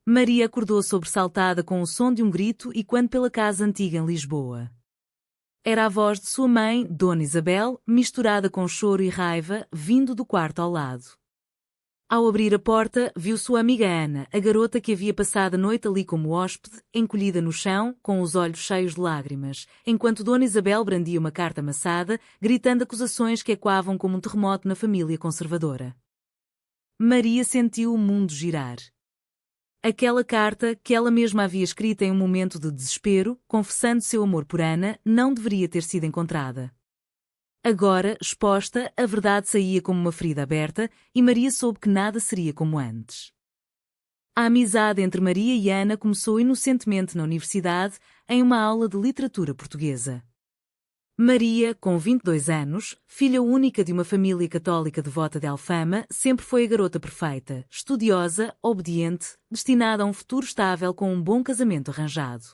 Maria acordou sobressaltada com o som de um grito e quando pela casa antiga em Lisboa. Era a voz de sua mãe, Dona Isabel, misturada com choro e raiva, vindo do quarto ao lado. Ao abrir a porta, viu sua amiga Ana, a garota que havia passado a noite ali como hóspede, encolhida no chão, com os olhos cheios de lágrimas, enquanto Dona Isabel brandia uma carta amassada, gritando acusações que ecoavam como um terremoto na família conservadora. Maria sentiu o mundo girar. Aquela carta, que ela mesma havia escrita em um momento de desespero, confessando seu amor por Ana, não deveria ter sido encontrada. Agora, exposta, a verdade saía como uma ferida aberta, e Maria soube que nada seria como antes. A amizade entre Maria e Ana começou inocentemente na universidade, em uma aula de literatura portuguesa. Maria, com 22 anos, filha única de uma família católica devota de Alfama, sempre foi a garota perfeita, estudiosa, obediente, destinada a um futuro estável com um bom casamento arranjado.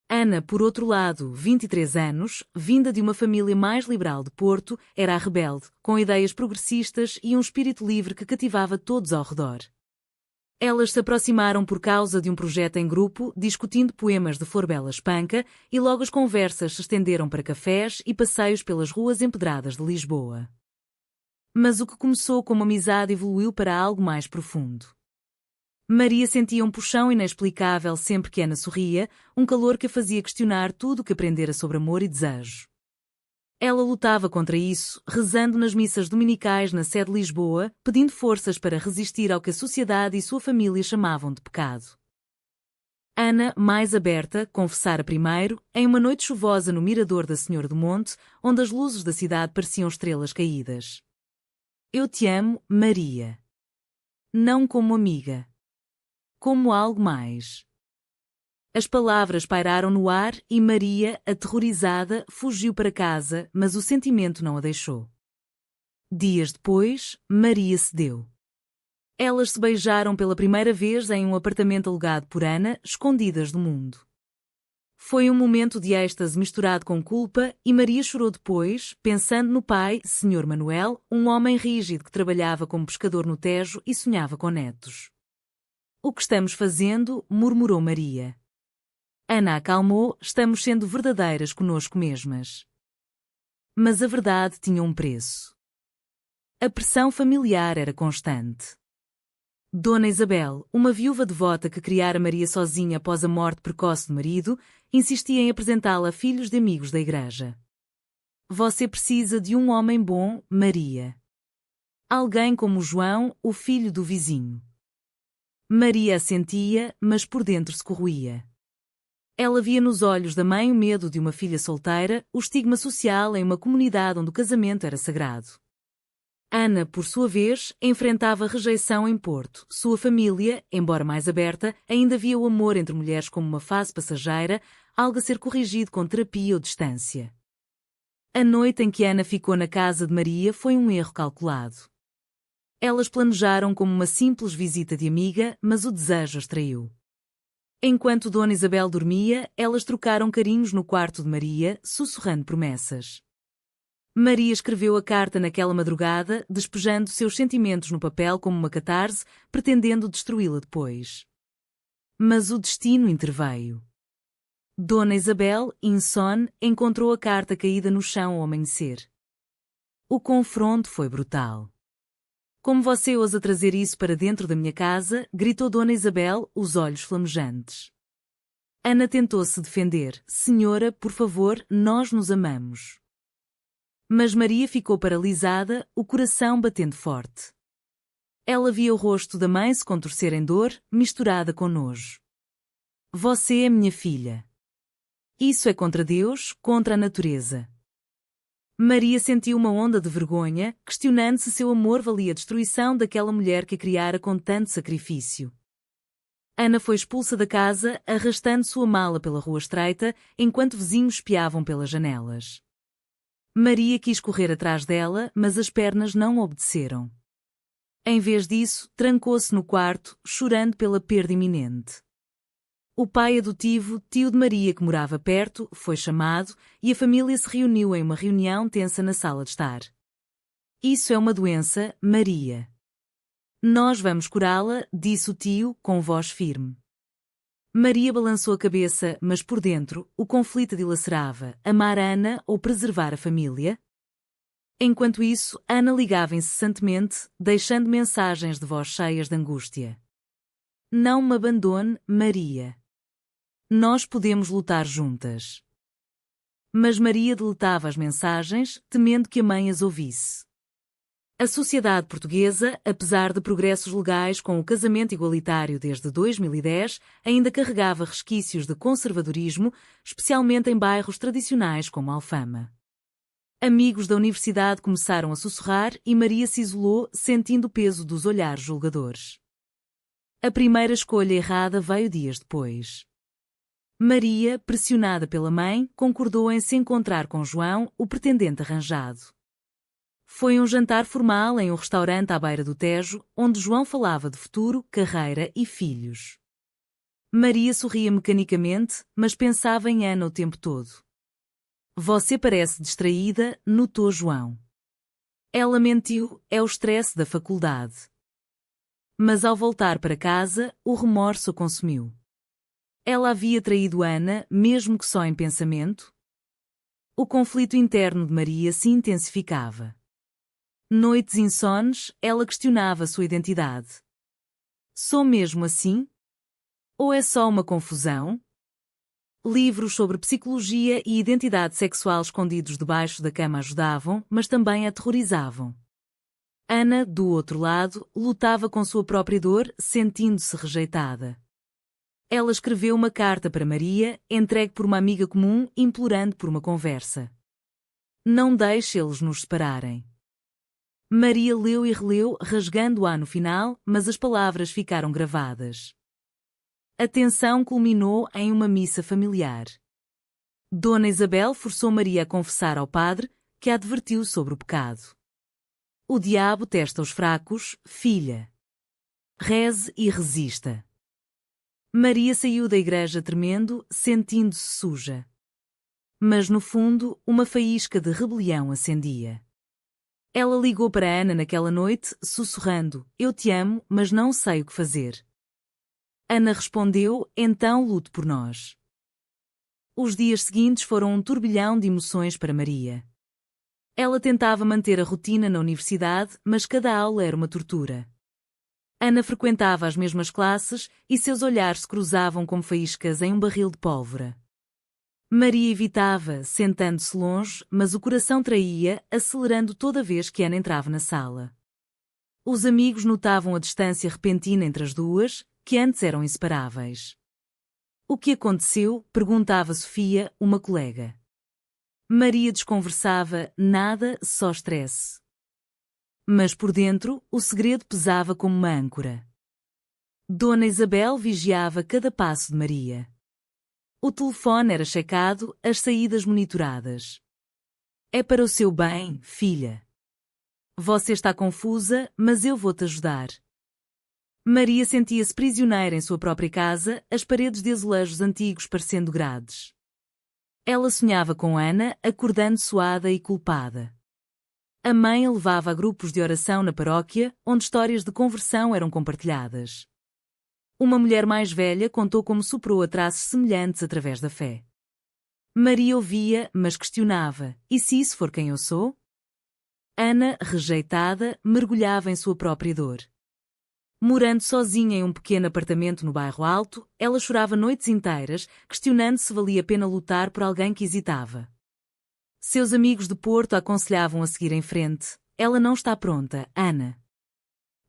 Ana, por outro lado, 23 anos, vinda de uma família mais liberal de Porto, era a rebelde, com ideias progressistas e um espírito livre que cativava todos ao redor. Elas se aproximaram por causa de um projeto em grupo, discutindo poemas de Florbela Espanca, e logo as conversas se estenderam para cafés e passeios pelas ruas empedradas de Lisboa. Mas o que começou como amizade evoluiu para algo mais profundo. Maria sentia um puxão inexplicável sempre que Ana sorria, um calor que a fazia questionar tudo o que aprendera sobre amor e desejo. Ela lutava contra isso, rezando nas missas dominicais na sede de Lisboa, pedindo forças para resistir ao que a sociedade e sua família chamavam de pecado. Ana, mais aberta, confessara primeiro, em uma noite chuvosa no mirador da Senhora do Monte, onde as luzes da cidade pareciam estrelas caídas. Eu te amo, Maria. Não como amiga. Como algo mais. As palavras pairaram no ar e Maria, aterrorizada, fugiu para casa, mas o sentimento não a deixou. Dias depois, Maria cedeu. Elas se beijaram pela primeira vez em um apartamento alugado por Ana, escondidas do mundo. Foi um momento de êxtase misturado com culpa e Maria chorou depois, pensando no pai, Sr. Manuel, um homem rígido que trabalhava como pescador no Tejo e sonhava com netos. O que estamos fazendo? Murmurou Maria. Ana acalmou, estamos sendo verdadeiras conosco mesmas. Mas a verdade tinha um preço. A pressão familiar era constante. Dona Isabel, uma viúva devota que criara Maria sozinha após a morte precoce do marido, insistia em apresentá-la a filhos de amigos da igreja. Você precisa de um homem bom, Maria. Alguém como João, o filho do vizinho. Maria assentia, mas por dentro se corroía. Ela via nos olhos da mãe o medo de uma filha solteira, o estigma social em uma comunidade onde o casamento era sagrado. Ana, por sua vez, enfrentava rejeição em Porto. Sua família, embora mais aberta, ainda via o amor entre mulheres como uma fase passageira, algo a ser corrigido com terapia ou distância. A noite em que Ana ficou na casa de Maria foi um erro calculado. Elas planejaram como uma simples visita de amiga, mas o desejo as traiu. Enquanto Dona Isabel dormia, elas trocaram carinhos no quarto de Maria, sussurrando promessas. Maria escreveu a carta naquela madrugada, despejando seus sentimentos no papel como uma catarse, pretendendo destruí-la depois. Mas o destino interveio. Dona Isabel, insone, encontrou a carta caída no chão ao amanhecer. O confronto foi brutal. Como você ousa trazer isso para dentro da minha casa? Gritou Dona Isabel, os olhos flamejantes. Ana tentou se defender. Senhora, por favor, nós nos amamos. Mas Maria ficou paralisada, o coração batendo forte. Ela via o rosto da mãe se contorcer em dor, misturada com nojo. Você é minha filha. Isso é contra Deus, contra a natureza. Maria sentiu uma onda de vergonha, questionando se seu amor valia a destruição daquela mulher que a criara com tanto sacrifício. Ana foi expulsa da casa, arrastando sua mala pela rua estreita, enquanto vizinhos espiavam pelas janelas. Maria quis correr atrás dela, mas as pernas não obedeceram. Em vez disso, trancou-se no quarto, chorando pela perda iminente. O pai adotivo, tio de Maria que morava perto, foi chamado, e a família se reuniu em uma reunião tensa na sala de estar. Isso é uma doença, Maria. Nós vamos curá-la, disse o tio, com voz firme. Maria balançou a cabeça, mas por dentro, o conflito a dilacerava: amar Ana ou preservar a família? Enquanto isso, Ana ligava incessantemente, deixando mensagens de voz cheias de angústia. Não me abandone, Maria. Nós podemos lutar juntas. Mas Maria deletava as mensagens, temendo que a mãe as ouvisse. A sociedade portuguesa, apesar de progressos legais com o casamento igualitário desde 2010, ainda carregava resquícios de conservadorismo, especialmente em bairros tradicionais como Alfama. Amigos da universidade começaram a sussurrar e Maria se isolou, sentindo o peso dos olhares julgadores. A primeira escolha errada veio dias depois. Maria, pressionada pela mãe, concordou em se encontrar com João, o pretendente arranjado. Foi um jantar formal em um restaurante à beira do Tejo, onde João falava de futuro, carreira e filhos. Maria sorria mecanicamente, mas pensava em Ana o tempo todo. Você parece distraída, notou João. Ela mentiu, é o stress da faculdade. Mas ao voltar para casa, o remorso a consumiu. Ela havia traído Ana, mesmo que só em pensamento? O conflito interno de Maria se intensificava. Noites insones, ela questionava sua identidade. Sou mesmo assim? Ou é só uma confusão? Livros sobre psicologia e identidade sexual escondidos debaixo da cama ajudavam, mas também aterrorizavam. Ana, do outro lado, lutava com sua própria dor, sentindo-se rejeitada. Ela escreveu uma carta para Maria, entregue por uma amiga comum, implorando por uma conversa. Não deixe eles nos separarem. Maria leu e releu, rasgando-a no final, mas as palavras ficaram gravadas. A tensão culminou em uma missa familiar. Dona Isabel forçou Maria a confessar ao padre, que a advertiu sobre o pecado. O diabo testa os fracos, filha. Reze e resista. Maria saiu da igreja tremendo, sentindo-se suja. Mas no fundo, uma faísca de rebelião acendia. Ela ligou para Ana naquela noite, sussurrando: eu te amo, mas não sei o que fazer. Ana respondeu: então lute por nós. Os dias seguintes foram um turbilhão de emoções para Maria. Ela tentava manter a rotina na universidade, mas cada aula era uma tortura. Ana frequentava as mesmas classes e seus olhares se cruzavam como faíscas em um barril de pólvora. Maria evitava, sentando-se longe, mas o coração traía, acelerando toda vez que Ana entrava na sala. Os amigos notavam a distância repentina entre as duas, que antes eram inseparáveis. O que aconteceu? Perguntava Sofia, uma colega. Maria desconversava: nada, só stress. Mas por dentro, o segredo pesava como uma âncora. Dona Isabel vigiava cada passo de Maria. O telefone era checado, as saídas monitoradas. É para o seu bem, filha. Você está confusa, mas eu vou-te ajudar. Maria sentia-se prisioneira em sua própria casa, as paredes de azulejos antigos parecendo grades. Ela sonhava com Ana, acordando suada e culpada. A mãe a levava a grupos de oração na paróquia, onde histórias de conversão eram compartilhadas. Uma mulher mais velha contou como superou atrasos semelhantes através da fé. Maria ouvia, mas questionava: e se isso for quem eu sou? Ana, rejeitada, mergulhava em sua própria dor. Morando sozinha em um pequeno apartamento no bairro Alto, ela chorava noites inteiras, questionando se valia a pena lutar por alguém que hesitava. Seus amigos de Porto aconselhavam a seguir em frente. Ela não está pronta, Ana.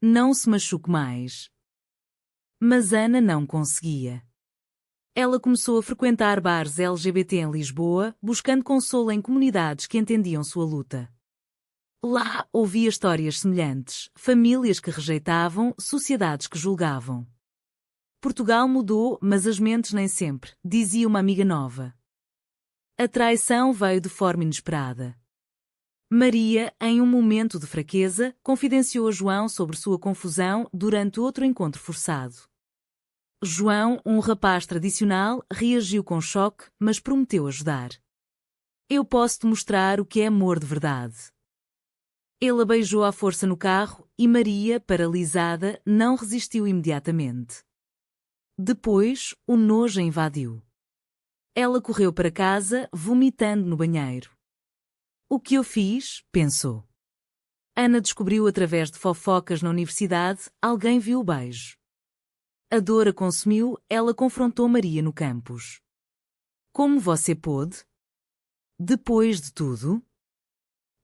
Não se machuque mais. Mas Ana não conseguia. Ela começou a frequentar bares LGBT em Lisboa, buscando consolo em comunidades que entendiam sua luta. Lá, ouvia histórias semelhantes, famílias que rejeitavam, sociedades que julgavam. Portugal mudou, mas as mentes nem sempre, dizia uma amiga nova. A traição veio de forma inesperada. Maria, em um momento de fraqueza, confidenciou a João sobre sua confusão durante outro encontro forçado. João, um rapaz tradicional, reagiu com choque, mas prometeu ajudar. Eu posso te mostrar o que é amor de verdade. Ele a beijou à força no carro, e Maria, paralisada, não resistiu imediatamente. Depois, o nojo a invadiu. Ela correu para casa, vomitando no banheiro. O que eu fiz? Pensou. Ana descobriu através de fofocas na universidade, alguém viu o beijo. A dor a consumiu, ela confrontou Maria no campus. Como você pôde? Depois de tudo?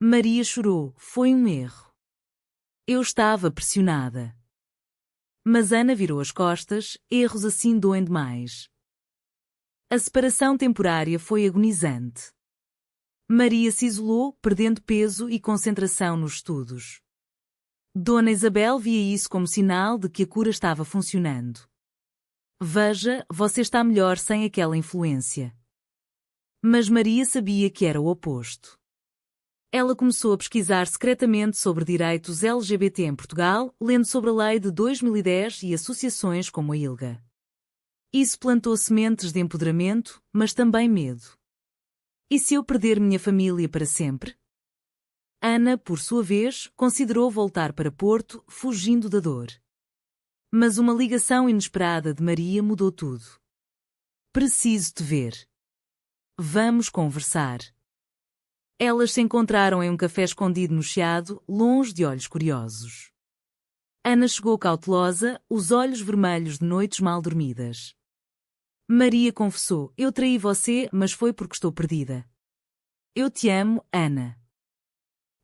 Maria chorou, foi um erro. Eu estava pressionada. Mas Ana virou as costas, erros assim doem demais. A separação temporária foi agonizante. Maria se isolou, perdendo peso e concentração nos estudos. Dona Isabel via isso como sinal de que a cura estava funcionando. Veja, você está melhor sem aquela influência. Mas Maria sabia que era o oposto. Ela começou a pesquisar secretamente sobre direitos LGBT em Portugal, lendo sobre a lei de 2010 e associações como a ILGA. Isso plantou sementes de empoderamento, mas também medo. E se eu perder minha família para sempre? Ana, por sua vez, considerou voltar para Porto, fugindo da dor. Mas uma ligação inesperada de Maria mudou tudo. Preciso te ver. Vamos conversar. Elas se encontraram em um café escondido no Chiado, longe de olhos curiosos. Ana chegou cautelosa, os olhos vermelhos de noites mal dormidas. Maria confessou, eu traí você, mas foi porque estou perdida. Eu te amo, Ana.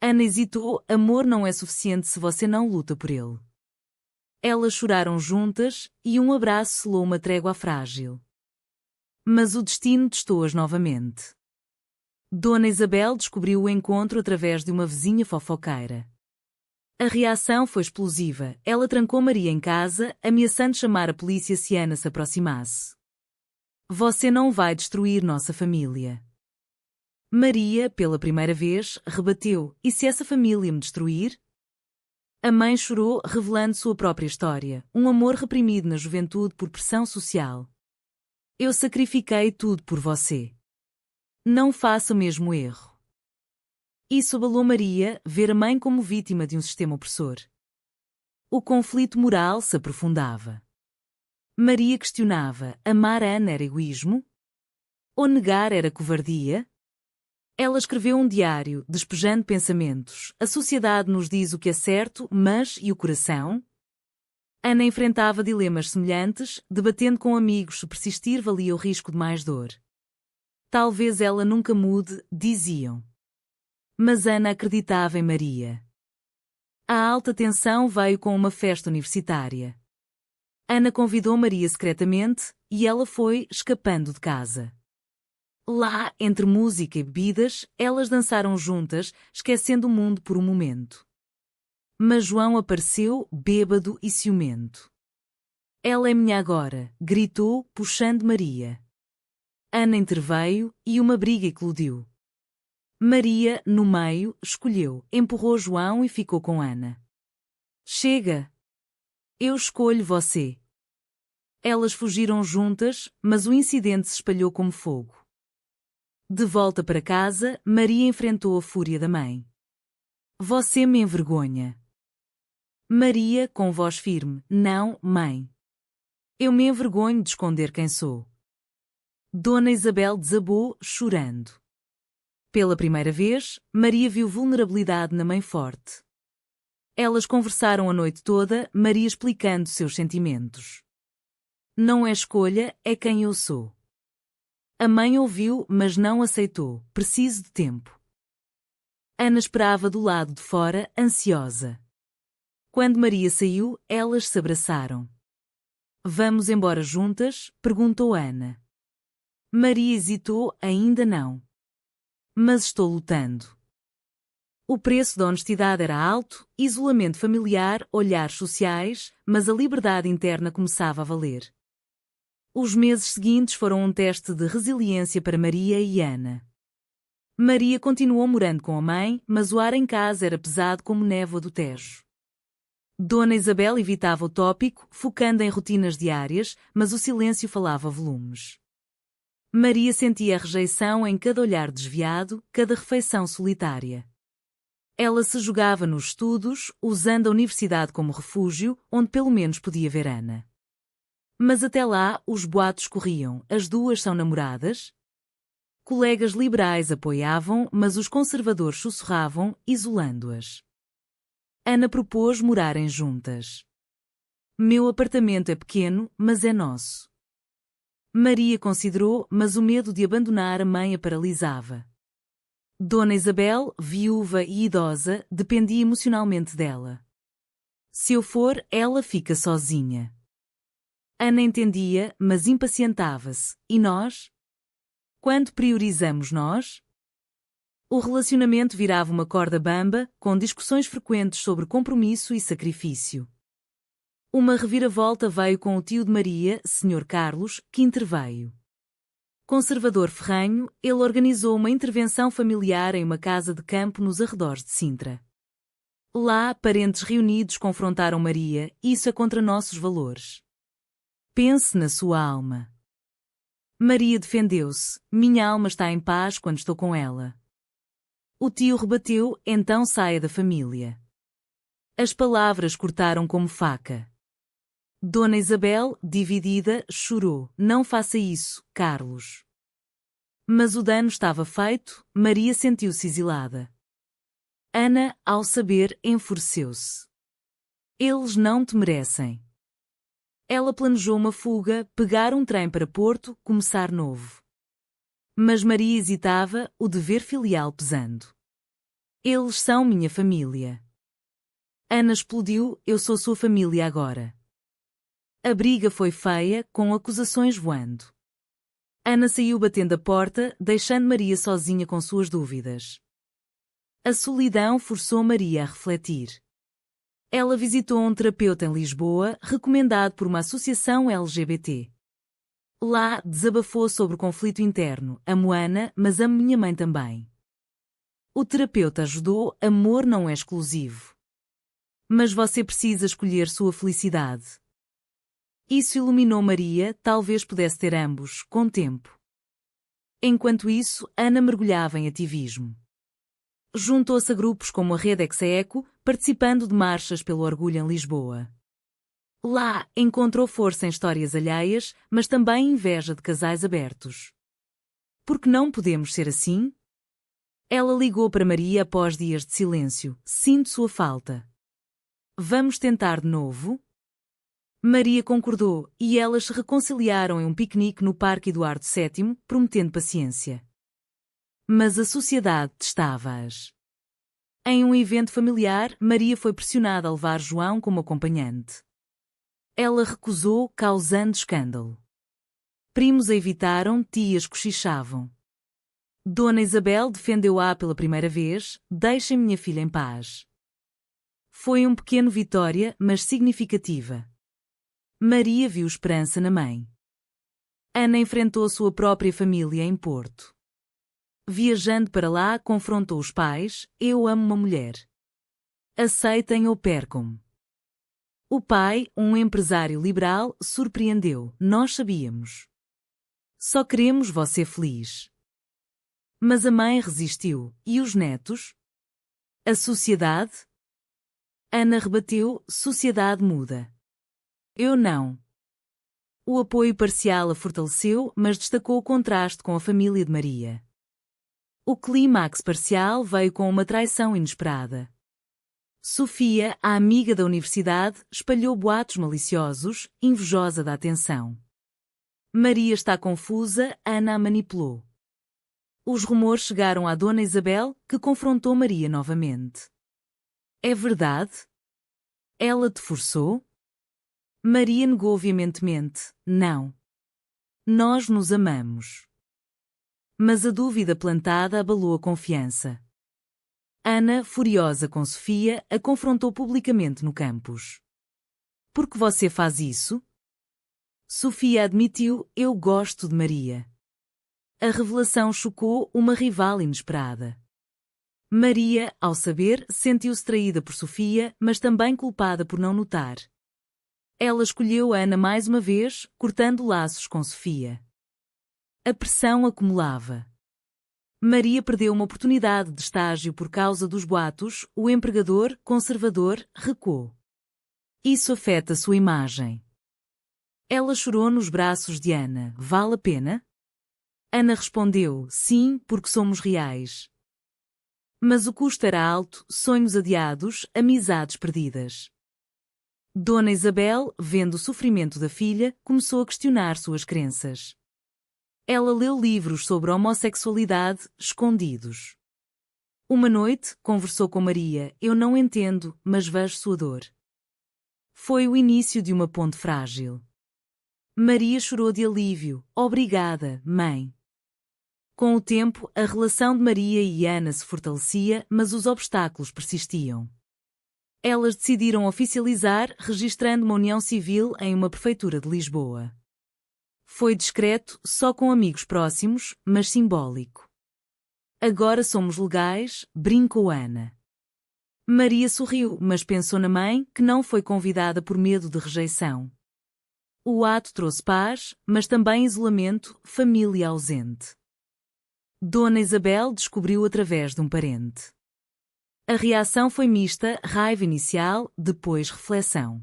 Ana hesitou, amor não é suficiente se você não luta por ele. Elas choraram juntas, e um abraço selou uma trégua frágil. Mas o destino testou-as novamente. Dona Isabel descobriu o encontro através de uma vizinha fofoqueira. A reação foi explosiva, ela trancou Maria em casa, ameaçando chamar a polícia se Ana se aproximasse. Você não vai destruir nossa família. Maria, pela primeira vez, rebateu, e se essa família me destruir? A mãe chorou, revelando sua própria história, um amor reprimido na juventude por pressão social. Eu sacrifiquei tudo por você. Não faça o mesmo erro. Isso abalou Maria, ver a mãe como vítima de um sistema opressor. O conflito moral se aprofundava. Maria questionava, amar a Ana era egoísmo? Ou negar era covardia? Ela escreveu um diário, despejando pensamentos. A sociedade nos diz o que é certo, mas e o coração? Ana enfrentava dilemas semelhantes, debatendo com amigos se persistir valia o risco de mais dor. Talvez ela nunca mude, diziam. Mas Ana acreditava em Maria. A alta tensão veio com uma festa universitária. Ana convidou Maria secretamente, e ela foi, escapando de casa. Lá, entre música e bebidas, elas dançaram juntas, esquecendo o mundo por um momento. Mas João apareceu, bêbado e ciumento. Ela é minha agora, gritou, puxando Maria. Ana interveio, e uma briga eclodiu. Maria, no meio, escolheu, empurrou João e ficou com Ana. Chega! Eu escolho você. Elas fugiram juntas, mas o incidente se espalhou como fogo. De volta para casa, Maria enfrentou a fúria da mãe. Você me envergonha. Maria, com voz firme, não, mãe. Eu me envergonho de esconder quem sou. Dona Isabel desabou, chorando. Pela primeira vez, Maria viu vulnerabilidade na mãe forte. Elas conversaram a noite toda, Maria explicando seus sentimentos. Não é escolha, é quem eu sou. A mãe ouviu, mas não aceitou. Preciso de tempo. Ana esperava do lado de fora, ansiosa. Quando Maria saiu, elas se abraçaram. Vamos embora juntas? Perguntou Ana. Maria hesitou, ainda não. Mas estou lutando. O preço da honestidade era alto, isolamento familiar, olhares sociais, mas a liberdade interna começava a valer. Os meses seguintes foram um teste de resiliência para Maria e Ana. Maria continuou morando com a mãe, mas o ar em casa era pesado como névoa do Tejo. Dona Isabel evitava o tópico, focando em rotinas diárias, mas o silêncio falava volumes. Maria sentia a rejeição em cada olhar desviado, cada refeição solitária. Ela se jogava nos estudos, usando a universidade como refúgio, onde pelo menos podia ver Ana. Mas até lá, os boatos corriam: as duas são namoradas? Colegas liberais apoiavam, mas os conservadores sussurravam, isolando-as. Ana propôs morarem juntas. Meu apartamento é pequeno, mas é nosso. Maria considerou, mas o medo de abandonar a mãe a paralisava. Dona Isabel, viúva e idosa, dependia emocionalmente dela. Se eu for, ela fica sozinha. Ana entendia, mas impacientava-se. E nós? Quando priorizamos nós? O relacionamento virava uma corda bamba, com discussões frequentes sobre compromisso e sacrifício. Uma reviravolta veio com o tio de Maria, Sr. Carlos, que interveio. Conservador ferrenho, ele organizou uma intervenção familiar em uma casa de campo nos arredores de Sintra. Lá, parentes reunidos confrontaram Maria: isso é contra nossos valores. Pense na sua alma. Maria defendeu-se: minha alma está em paz quando estou com ela. O tio rebateu: então saia da família. As palavras cortaram como faca. Dona Isabel, dividida, chorou: não faça isso, Carlos. Mas o dano estava feito, Maria sentiu-se exilada. Ana, ao saber, enfureceu-se. Eles não te merecem. Ela planejou uma fuga, pegar um trem para Porto, começar novo. Mas Maria hesitava, o dever filial pesando. Eles são minha família. Ana explodiu: eu sou sua família agora. A briga foi feia, com acusações voando. Ana saiu batendo a porta, deixando Maria sozinha com suas dúvidas. A solidão forçou Maria a refletir. Ela visitou um terapeuta em Lisboa, recomendado por uma associação LGBT. Lá, desabafou sobre o conflito interno: amo Ana, mas amo minha mãe também. O terapeuta ajudou: amor não é exclusivo. Mas você precisa escolher sua felicidade. Isso iluminou Maria, talvez pudesse ter ambos, com tempo. Enquanto isso, Ana mergulhava em ativismo. Juntou-se a grupos como a Rede Execo, participando de marchas pelo orgulho em Lisboa. Lá, encontrou força em histórias alheias, mas também inveja de casais abertos. Por que não podemos ser assim? Ela ligou para Maria após dias de silêncio: sinto sua falta. Vamos tentar de novo? Maria concordou, e elas se reconciliaram em um piquenique no Parque Eduardo VII, prometendo paciência. Mas a sociedade testava-as. Em um evento familiar, Maria foi pressionada a levar João como acompanhante. Ela recusou, causando escândalo. Primos a evitaram, tias cochichavam. Dona Isabel defendeu-a pela primeira vez: deixem minha filha em paz. Foi um pequeno vitória, mas significativa. Maria viu esperança na mãe. Ana enfrentou sua própria família em Porto. Viajando para lá, confrontou os pais: eu amo uma mulher. Aceitem ou percam-me. O pai, um empresário liberal, surpreendeu: nós sabíamos. Só queremos você feliz. Mas a mãe resistiu: e os netos? A sociedade? Ana rebateu: sociedade muda. Eu não. O apoio parcial a fortaleceu, mas destacou o contraste com a família de Maria. O clímax parcial veio com uma traição inesperada. Sofia, a amiga da universidade, espalhou boatos maliciosos, invejosa da atenção. Maria está confusa, Ana a manipulou. Os rumores chegaram à Dona Isabel, que confrontou Maria novamente. É verdade? Ela te forçou? Maria negou veementemente: não. Nós nos amamos. Mas a dúvida plantada abalou a confiança. Ana, furiosa com Sofia, a confrontou publicamente no campus. Por que você faz isso? Sofia admitiu: eu gosto de Maria. A revelação chocou uma rival inesperada. Maria, ao saber, sentiu-se traída por Sofia, mas também culpada por não notar. Ela escolheu Ana mais uma vez, cortando laços com Sofia. A pressão acumulava. Maria perdeu uma oportunidade de estágio por causa dos boatos, o empregador, conservador, recuou. Isso afeta sua imagem. Ela chorou nos braços de Ana. Vale a pena? Ana respondeu, sim, porque somos reais. Mas o custo era alto, sonhos adiados, amizades perdidas. Dona Isabel, vendo o sofrimento da filha, começou a questionar suas crenças. Ela leu livros sobre homossexualidade, escondidos. Uma noite, conversou com Maria, eu não entendo, mas vejo sua dor. Foi o início de uma ponte frágil. Maria chorou de alívio, obrigada, mãe. Com o tempo, a relação de Maria e Ana se fortalecia, mas os obstáculos persistiam. Elas decidiram oficializar, registrando uma união civil em uma prefeitura de Lisboa. Foi discreto, só com amigos próximos, mas simbólico. Agora somos legais, brincou Ana. Maria sorriu, mas pensou na mãe, que não foi convidada por medo de rejeição. O ato trouxe paz, mas também isolamento, família ausente. Dona Isabel descobriu através de um parente. A reação foi mista, raiva inicial, depois reflexão.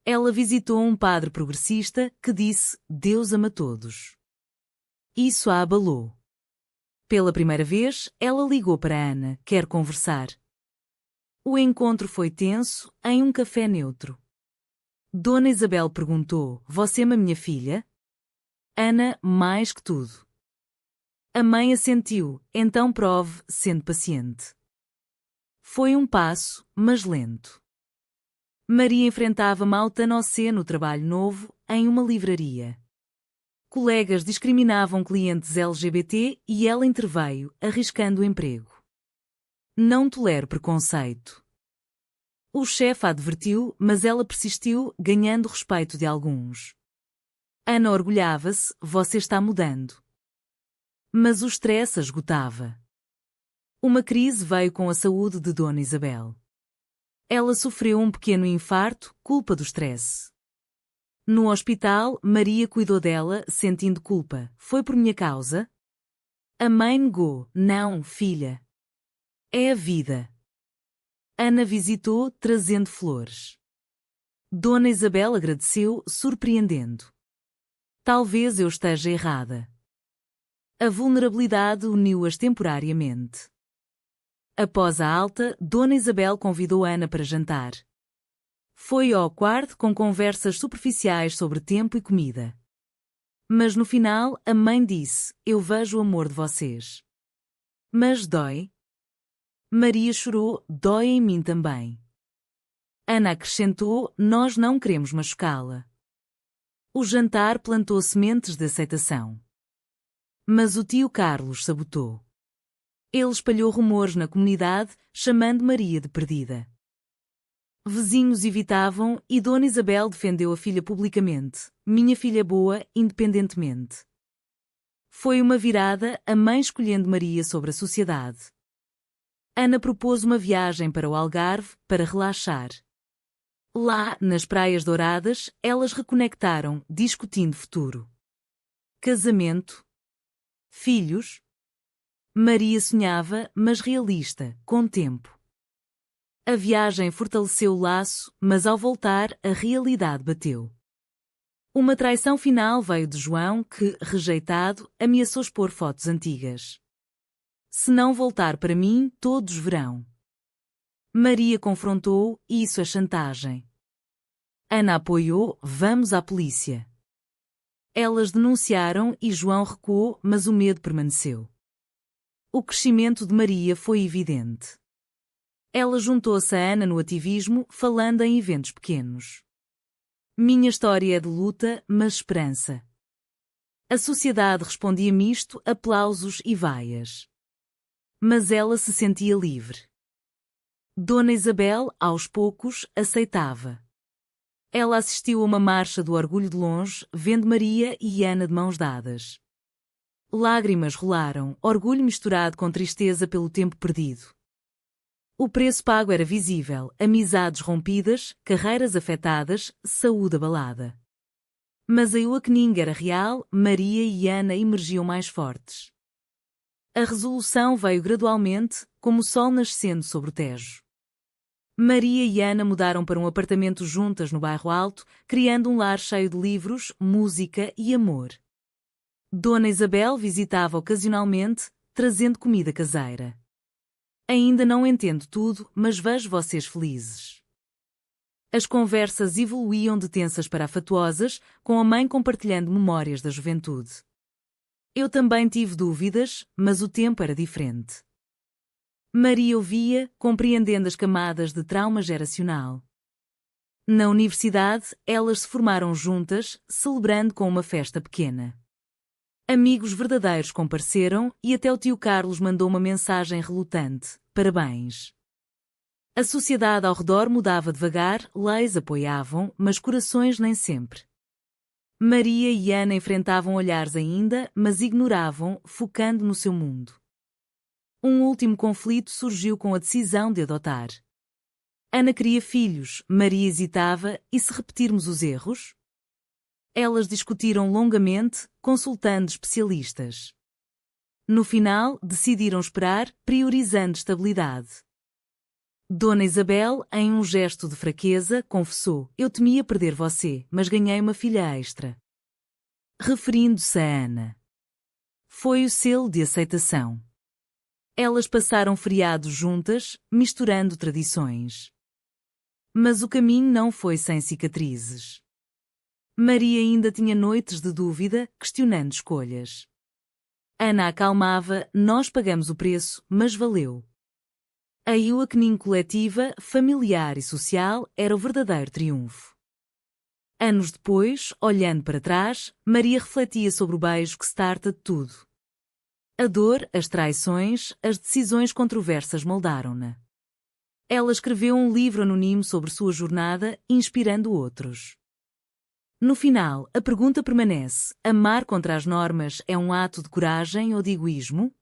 Ela visitou um padre progressista que disse, Deus ama todos. Isso a abalou. Pela primeira vez, ela ligou para Ana, quer conversar. O encontro foi tenso, em um café neutro. Dona Isabel perguntou, você ama minha filha? Ana, mais que tudo. A mãe assentiu, então prove, sendo paciente. Foi um passo, mas lento. Maria enfrentava Maltanocê no trabalho novo, em uma livraria. Colegas discriminavam clientes LGBT e ela interveio, arriscando o emprego. Não tolero preconceito. O chefe a advertiu, mas ela persistiu, ganhando o respeito de alguns. Ana orgulhava-se, você está mudando. Mas o estresse a esgotava. Uma crise veio com a saúde de Dona Isabel. Ela sofreu um pequeno infarto, culpa do estresse. No hospital, Maria cuidou dela, sentindo culpa. Foi por minha causa? A mãe negou. Não, filha. É a vida. Ana visitou, trazendo flores. Dona Isabel agradeceu, surpreendendo. Talvez eu esteja errada. A vulnerabilidade uniu-as temporariamente. Após a alta, Dona Isabel convidou Ana para jantar. Foi ao quarto com conversas superficiais sobre tempo e comida. Mas no final, a mãe disse, eu vejo o amor de vocês. Mas dói? Maria chorou, dói em mim também. Ana acrescentou, nós não queremos machucá-la. O jantar plantou sementes de aceitação. Mas o tio Carlos sabotou. Ele espalhou rumores na comunidade, chamando Maria de perdida. Vizinhos evitavam e Dona Isabel defendeu a filha publicamente. Minha filha é boa, independentemente. Foi uma virada, a mãe escolhendo Maria sobre a sociedade. Ana propôs uma viagem para o Algarve, para relaxar. Lá, nas Praias Douradas, elas reconectaram, discutindo futuro. Casamento. Filhos. Maria sonhava, mas realista, com tempo. A viagem fortaleceu o laço, mas ao voltar, a realidade bateu. Uma traição final veio de João que, rejeitado, ameaçou expor fotos antigas. Se não voltar para mim, todos verão. Maria confrontou, isso é chantagem. Ana apoiou, vamos à polícia. Elas denunciaram e João recuou, mas o medo permaneceu. O crescimento de Maria foi evidente. Ela juntou-se a Ana no ativismo, falando em eventos pequenos. Minha história é de luta, mas esperança. A sociedade respondia misto, aplausos e vaias. Mas ela se sentia livre. Dona Isabel, aos poucos, aceitava. Ela assistiu a uma marcha do orgulho de longe, vendo Maria e Ana de mãos dadas. Lágrimas rolaram, orgulho misturado com tristeza pelo tempo perdido. O preço pago era visível, amizades rompidas, carreiras afetadas, saúde abalada. Mas a awakening era real, Maria e Ana emergiam mais fortes. A resolução veio gradualmente, como o sol nascendo sobre o Tejo. Maria e Ana mudaram para um apartamento juntas no bairro Alto, criando um lar cheio de livros, música e amor. Dona Isabel visitava ocasionalmente, trazendo comida caseira. Ainda não entendo tudo, mas vejo vocês felizes. As conversas evoluíam de tensas para afatuosas, com a mãe compartilhando memórias da juventude. Eu também tive dúvidas, mas o tempo era diferente. Maria ouvia, compreendendo as camadas de trauma geracional. Na universidade, elas se formaram juntas, celebrando com uma festa pequena. Amigos verdadeiros compareceram e até o tio Carlos mandou uma mensagem relutante: parabéns. A sociedade ao redor mudava devagar, leis apoiavam, mas corações nem sempre. Maria e Ana enfrentavam olhares ainda, mas ignoravam, focando no seu mundo. Um último conflito surgiu com a decisão de adotar. Ana queria filhos, Maria hesitava, e se repetirmos os erros? Elas discutiram longamente, consultando especialistas. No final, decidiram esperar, priorizando estabilidade. Dona Isabel, em um gesto de fraqueza, confessou: eu temia perder você, mas ganhei uma filha extra. Referindo-se a Ana. Foi o selo de aceitação. Elas passaram feriados juntas, misturando tradições. Mas o caminho não foi sem cicatrizes. Maria ainda tinha noites de dúvida, questionando escolhas. Ana acalmava: nós pagamos o preço, mas valeu. A awakening coletiva, familiar e social era o verdadeiro triunfo. Anos depois, olhando para trás, Maria refletia sobre o beijo que starta de tudo. A dor, as traições, as decisões controversas moldaram-na. Ela escreveu um livro anónimo sobre sua jornada, inspirando outros. No final, a pergunta permanece: amar contra as normas é um ato de coragem ou de egoísmo?